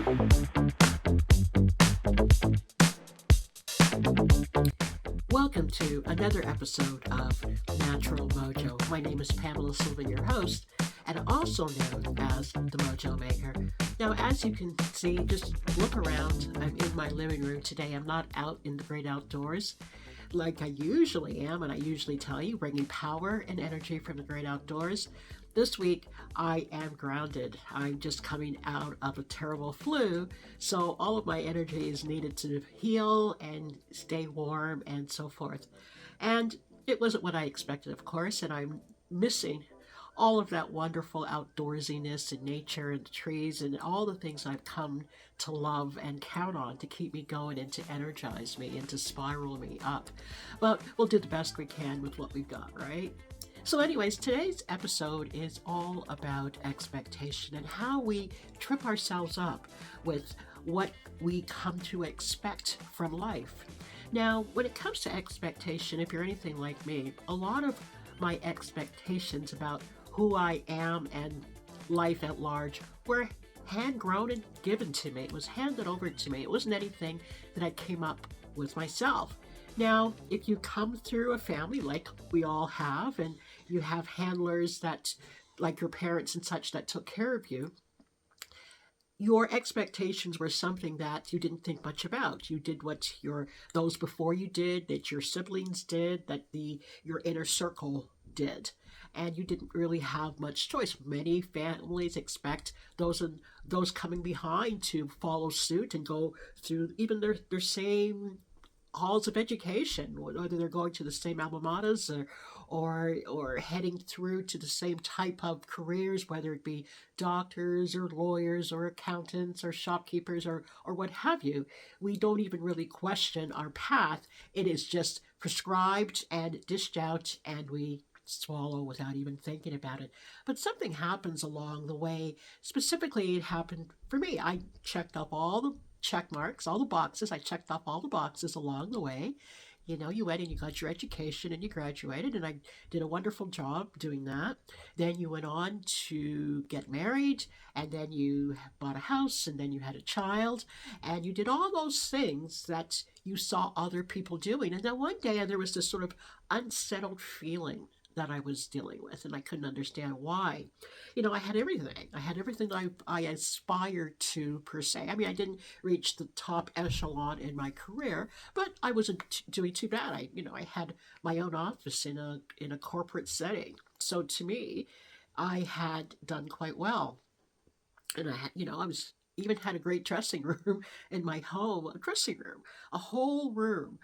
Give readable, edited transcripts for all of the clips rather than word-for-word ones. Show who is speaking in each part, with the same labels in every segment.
Speaker 1: Welcome to another episode of Natural Mojo. My name is Pamela Sylvan, your host, and also known as the Mojo Maker. Now, as you can see, just look around. I'm in my living room today. I'm not out in the great outdoors like I usually am, and I usually tell you, bringing power and energy from the great outdoors. This week, I am grounded. I'm just coming out of a terrible flu, so all of my energy is needed to heal and stay warm and so forth. And it wasn't what I expected, of course, and I'm missing all of that wonderful outdoorsiness and nature and the trees and all the things I've come to love and count on to keep me going and to energize me and to spiral me up. But we'll do the best we can with what we've got, right? So anyways, today's episode is all about expectation and how we trip ourselves up with what we come to expect from life. Now, when it comes to expectation, if you're anything like me, a lot of my expectations about who I am and life at large were hand-grown and given to me. It was handed over to me. It wasn't anything that I came up with myself. Now, if you come through a family like we all have, and you have handlers that, like your parents and such, that took care of you, your expectations were something that you didn't think much about. You did what those before you did, that your siblings did, that your inner circle did. And you didn't really have much choice. Many families expect those coming behind to follow suit and go through even their same halls of education, whether they're going to the same alma maters or heading through to the same type of careers, whether it be doctors or lawyers or accountants or shopkeepers or what have you. We don't even really question our path. It is just prescribed and dished out, and we swallow without even thinking about it. But something happens along the way. Specifically, it happened for me. I checked off all the check marks, all the boxes. I checked off all the boxes along the way. You know, you went and you got your education and you graduated, and I did a wonderful job doing that. Then you went on to get married, and then you bought a house, and then you had a child, and you did all those things that you saw other people doing. And then one day there was this sort of unsettled feeling that I was dealing with, and I couldn't understand why. You know, I had everything. I had everything I aspired to, per se. I mean, I didn't reach the top echelon in my career, but I wasn't doing too bad. I had my own office in a corporate setting. So to me, I had done quite well. And I was even had a great dressing room in my home, a dressing room, a whole room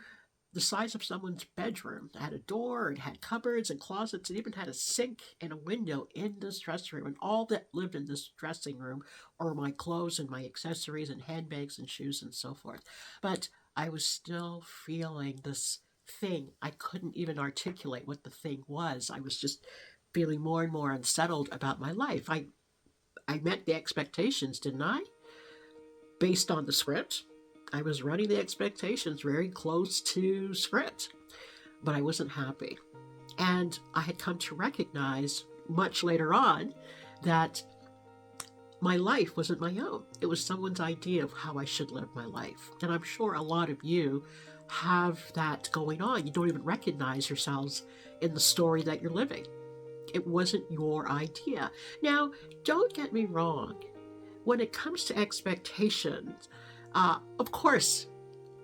Speaker 1: the size of someone's bedroom. It had a door, it had cupboards and closets, it even had a sink and a window in this dressing room. And all that lived in this dressing room are my clothes and my accessories and handbags and shoes and so forth. But I was still feeling this thing. I couldn't even articulate what the thing was. I was just feeling more and more unsettled about my life. I met the expectations, didn't I? Based on the script. I was running the expectations very close to script, but I wasn't happy. And I had come to recognize much later on that my life wasn't my own. It was someone's idea of how I should live my life. And I'm sure a lot of you have that going on. You don't even recognize yourselves in the story that you're living. It wasn't your idea. Now, don't get me wrong. When it comes to expectations, of course,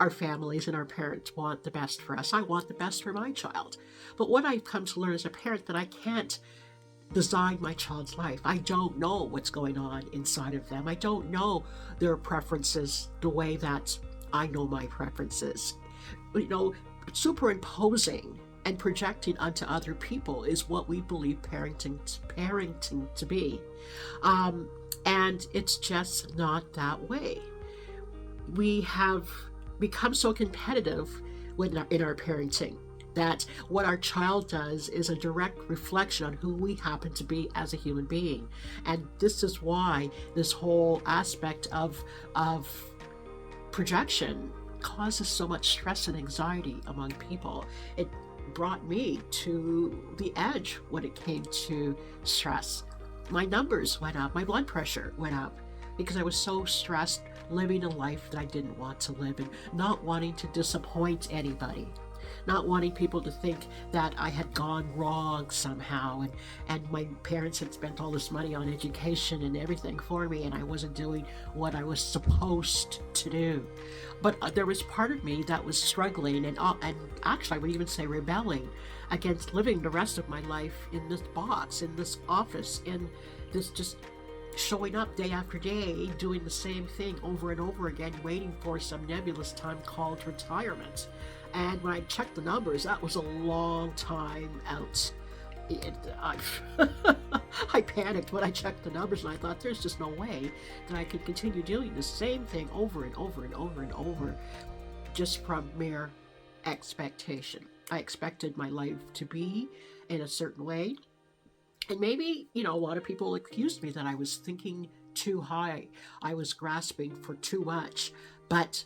Speaker 1: our families and our parents want the best for us. I want the best for my child. But what I've come to learn as a parent, that I can't design my child's life. I don't know what's going on inside of them. I don't know their preferences the way that I know my preferences. Superimposing and projecting onto other people is what we believe parenting to be. And it's just not that way. We have become so competitive in our parenting that what our child does is a direct reflection on who we happen to be as a human being. And this is why this whole aspect of projection causes so much stress and anxiety among people. It brought me to the edge when it came to stress. My numbers went up, my blood pressure went up because I was so stressed living a life that I didn't want to live and not wanting to disappoint anybody. Not wanting people to think that I had gone wrong somehow, and my parents had spent all this money on education and everything for me, and I wasn't doing what I was supposed to do. But there was part of me that was struggling, and actually I would even say rebelling against living the rest of my life in this box, in this office, in this just showing up day after day, doing the same thing over and over again, waiting for some nebulous time called retirement. And when I checked the numbers, that was a long time out. I, I panicked when I checked the numbers, and I thought there's just no way that I could continue doing the same thing over and over and over and over, just from mere expectation. I expected my life to be in a certain way. And maybe, a lot of people accused me that I was thinking too high. I was grasping for too much. But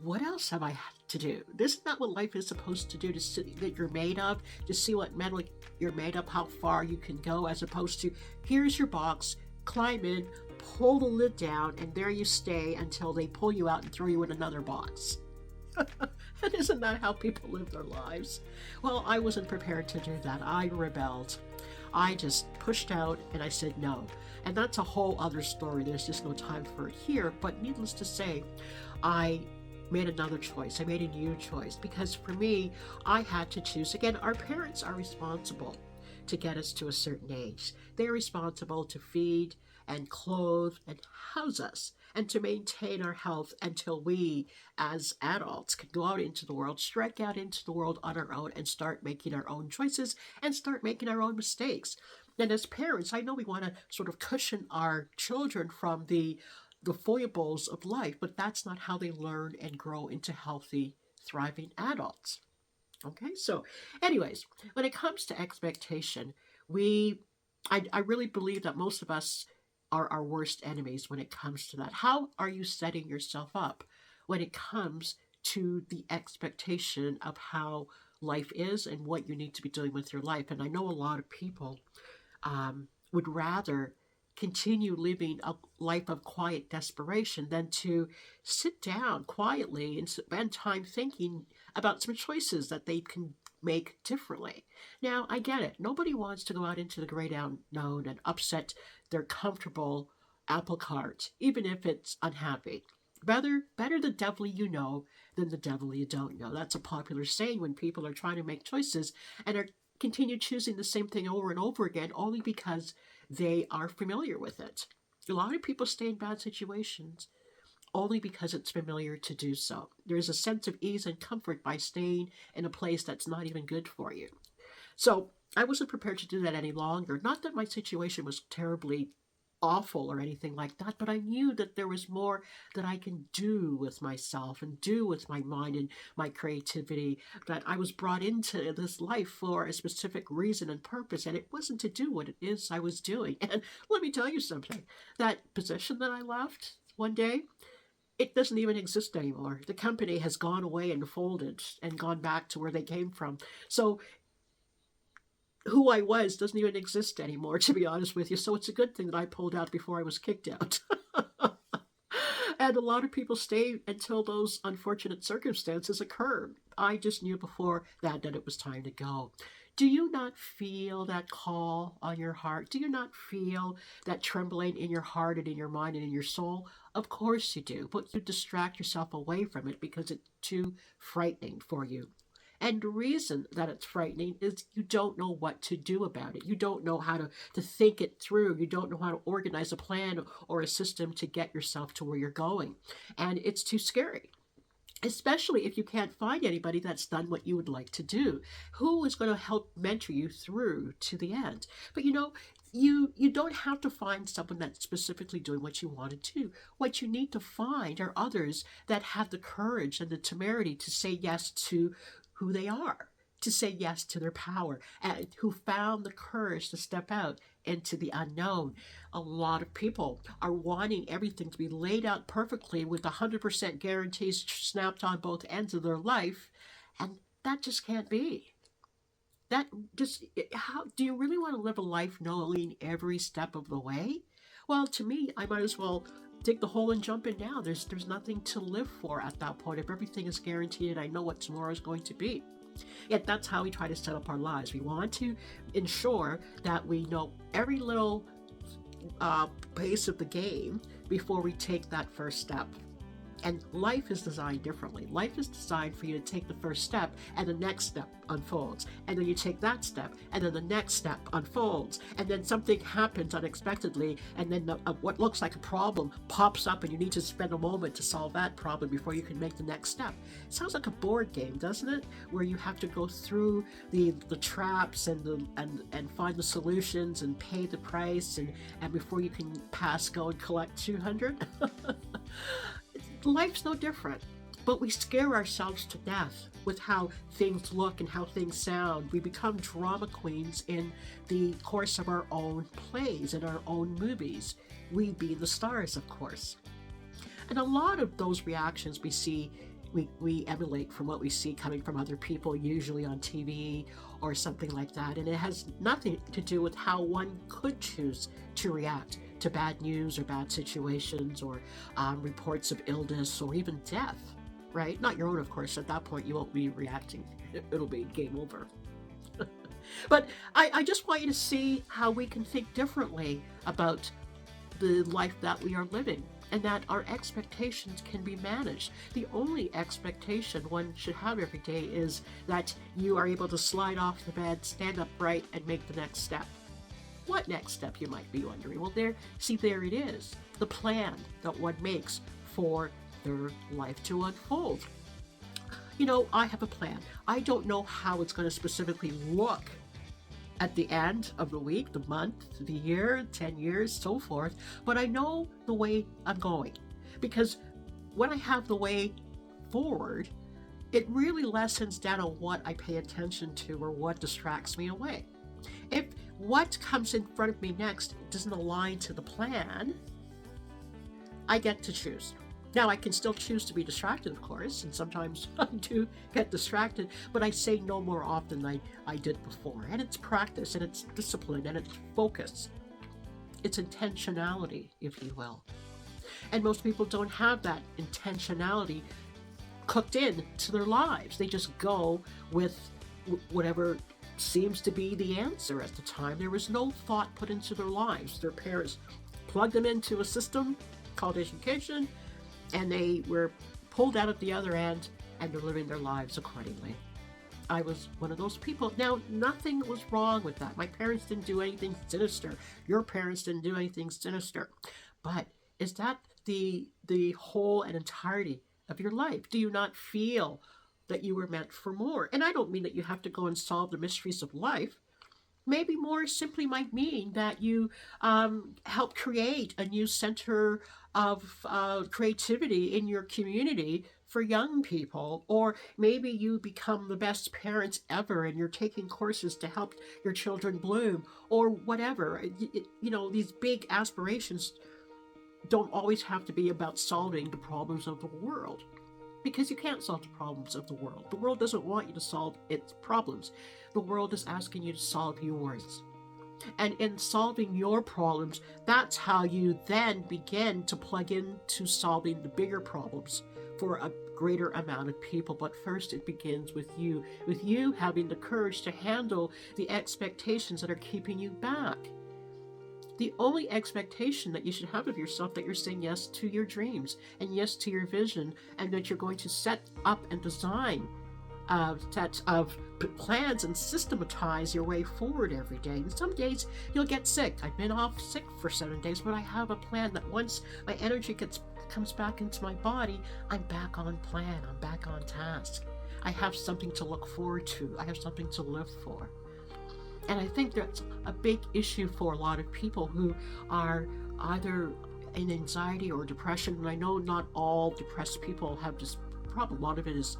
Speaker 1: what else have I had to do? Isn't that what life is supposed to do? To see that you're made of, to see what metal you're made of, how far you can go, as opposed to here's your box, climb in, pull the lid down, and there you stay until they pull you out and throw you in another box. And isn't that how people live their lives? Well, I wasn't prepared to do that. I rebelled. I just pushed out and I said no. And that's a whole other story. There's just no time for it here. But needless to say, I made another choice. I made a new choice because for me, I had to choose. Again, our parents are responsible to get us to a certain age. They're responsible to feed and clothe and house us and to maintain our health until we, as adults, can go out into the world, strike out into the world on our own and start making our own choices and start making our own mistakes. And as parents, I know we want to sort of cushion our children from the foibles of life, but that's not how they learn and grow into healthy, thriving adults. Okay, so anyways, when it comes to expectation, I really believe that most of us are our worst enemies when it comes to that. How are you setting yourself up when it comes to the expectation of how life is and what you need to be doing with your life? And I know a lot of people would rather continue living a life of quiet desperation than to sit down quietly and spend time thinking about some choices that they can make differently. Now, I get it. Nobody wants to go out into the great unknown and upset their comfortable apple cart, even if it's unhappy. Better the devil you know than the devil you don't know. That's a popular saying when people are trying to make choices and are continue choosing the same thing over and over again only because they are familiar with it. A lot of people stay in bad situations only because it's familiar to do so. There's a sense of ease and comfort by staying in a place that's not even good for you. So I wasn't prepared to do that any longer. Not that my situation was terribly awful or anything like that, but I knew that there was more that I can do with myself and do with my mind and my creativity, that I was brought into this life for a specific reason and purpose, and it wasn't to do what it is I was doing. And let me tell you something, that position that I left one day, it doesn't even exist anymore. The company has gone away and folded and gone back to where they came from. So who I was doesn't even exist anymore, to be honest with you. So it's a good thing that I pulled out before I was kicked out. And a lot of people stay until those unfortunate circumstances occur. I just knew before that it was time to go. Do you not feel that call on your heart? Do you not feel that trembling in your heart and in your mind and in your soul? Of course you do, but you distract yourself away from it because it's too frightening for you. And the reason that it's frightening is you don't know what to do about it. You don't know how to think it through. You don't know how to organize a plan or a system to get yourself to where you're going. And it's too scary, especially if you can't find anybody that's done what you would like to do. Who is going to help mentor you through to the end? But you don't have to find someone that's specifically doing what you want to do. What you need to find are others that have the courage and the temerity to say yes to who they are, to say yes to their power, and who found the courage to step out into the unknown. A lot of people are wanting everything to be laid out perfectly with 100% guarantees snapped on both ends of their life, and that just can't be. That just, how do you really want to live a life knowing every step of the way? Well, to me, I might as well dig the hole and jump in now. There's nothing to live for at that point. If everything is guaranteed, I know what tomorrow is going to be. Yet that's how we try to set up our lives. We want to ensure that we know every little pace of the game before we take that first step. And life is designed differently. Life is designed for you to take the first step, and the next step unfolds. And then you take that step, and then the next step unfolds. And then something happens unexpectedly, and then what looks like a problem pops up, and you need to spend a moment to solve that problem before you can make the next step. It sounds like a board game, doesn't it? Where you have to go through the traps and find the solutions and pay the price, and before you can pass, go and collect 200. Life's no different, but we scare ourselves to death with how things look and how things sound. We become drama queens in the course of our own plays and our own movies. We be the stars, of course. And a lot of those reactions we see, we emulate from what we see coming from other people, usually on TV or something like that. And it has nothing to do with how one could choose to react to bad news or bad situations or reports of illness or even death, right? Not your own, of course. At that point, you won't be reacting. It'll be game over. But I just want you to see how we can think differently about the life that we are living, and that our expectations can be managed. The only expectation one should have every day is that you are able to slide off the bed, stand upright, and make the next step. What next step, you might be wondering? Well, there it is. The plan that one makes for their life to unfold. You know, I have a plan. I don't know how it's going to specifically look at the end of the week, the month, the year, 10 years, so forth, but I know the way I'm going. Because when I have the way forward, it really lessens down on what I pay attention to or what distracts me away. If what comes in front of me next doesn't align to the plan, I get to choose. Now, I can still choose to be distracted, of course, and sometimes I do get distracted, but I say no more often than I did before. And it's practice, and it's discipline, and it's focus. It's intentionality, if you will. And most people don't have that intentionality cooked in to their lives. They just go with whatever seems to be the answer at the time. There was no thought put into their lives. Their parents plugged them into a system called education, and they were pulled out at the other end, and they're living their lives accordingly. I was one of those people. Now, nothing was wrong with that. My parents didn't do anything sinister. Your parents didn't do anything sinister. But is that the whole and entirety of your life? Do you not feel that you were meant for more? And I don't mean that you have to go and solve the mysteries of life. Maybe more simply might mean that you help create a new center of creativity in your community for young people, or maybe you become the best parents ever and you're taking courses to help your children bloom, or whatever. You know, these big aspirations don't always have to be about solving the problems of the world, because you can't solve the problems of the world. The world doesn't want you to solve its problems. The world is asking you to solve yours. And in solving your problems, that's how you then begin to plug into solving the bigger problems for a greater amount of people. But first, it begins with you having the courage to handle the expectations that are keeping you back. The only expectation that you should have of yourself, that you're saying yes to your dreams and yes to your vision, and that you're going to set up and design sets of plans and systematize your way forward every day. And some days you'll get sick. I've been off sick for 7 days, but I have a plan that once my energy comes back into my body, I'm back on plan. I'm back on task. I have something to look forward to. I have something to live for. And I think that's a big issue for a lot of people who are either in anxiety or depression. And I know not all depressed people have this problem. A lot of it is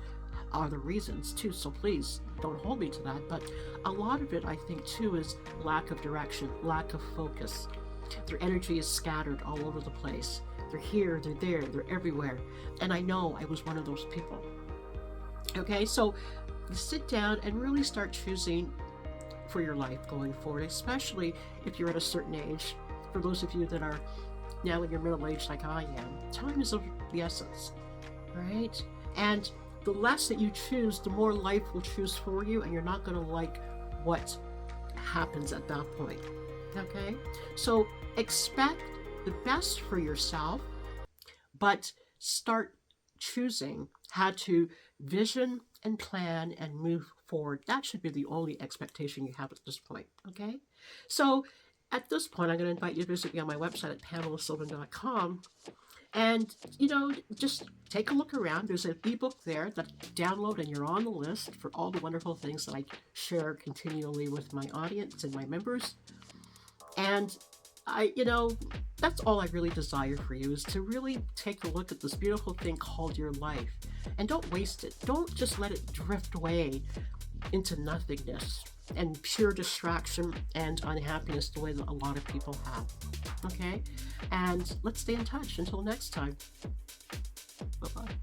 Speaker 1: other reasons too, so please don't hold me to that. But a lot of it, I think, too, is lack of direction, lack of focus. Their energy is scattered all over the place. They're here, they're there, they're everywhere. And I know I was one of those people. Okay, so you sit down and really start choosing for your life going forward, especially if you're at a certain age. For those of you that are Now, when you're middle-aged like I am, time is of the essence, right? And the less that you choose, the more life will choose for you, and you're not going to like what happens at that point. Okay? So expect the best for yourself, but start choosing how to vision and plan and move forward. That should be the only expectation you have at this point. Okay? So at this point, I'm going to invite you to visit me on my website at PAMELASYLVAN.com. And, just take a look around. There's an ebook there that download, and you're on the list for all the wonderful things that I share continually with my audience and my members. And that's all I really desire for you, is to really take a look at this beautiful thing called your life. And don't waste it. Don't just let it drift away into nothingness and pure distraction and unhappiness the way that a lot of people have. Okay? And let's stay in touch. Until next time. Bye-bye.